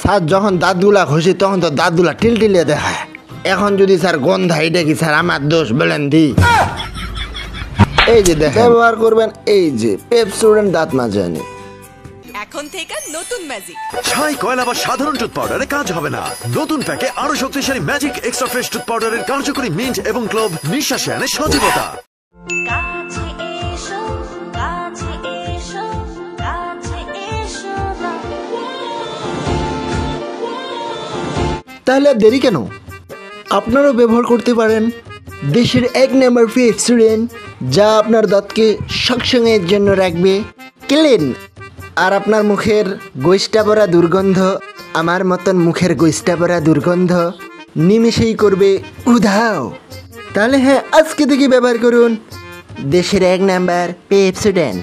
Sir যখন দাঁতগুলা ঘষি তখন তো দাঁতগুলা টিলটিলিয়ে দেখায়। এখন যদি স্যার গন্ধা, এটা কি স্যার আমার দোষ বলেন দি? এই যে দেখেন, ব্যবহার করবেন এই যে পেপসোডেন্ট দাঁত মাজানি। এখন থেকে নতুন ম্যাজিক। ছাই, কয়লা বা সাধারণ টুথ পাউডারে কাজ হবে না। নতুন প্যাকে আরো শক্তিশালী ম্যাজিক এক্সট্রা ফ্রেশ টুথ পাউডারের কার্যকরী মিন্ট এবং ক্লোভ নিঃশ্বাসে আনে সজীবতা। তাহলে দেরি কেন? আপনারাও ব্যবহার করতে পারেন দেশের 1 নম্বর পেপসোডেন্ট, যা আপনার দাঁতকে সবসময়ের জন্য রাখবে ক্লিন। আর আপনার মুখের গোষ্ঠা ভরা দুর্গন্ধ, আমার মতন মুখের গোষ্ঠা ভরা দুর্গন্ধ নিমেষেই করবে উধাও। তাহলে হ্যাঁ, আজকে থেকে ব্যবহার করুন দেশের 1 নম্বর পেপসোডেন্ট।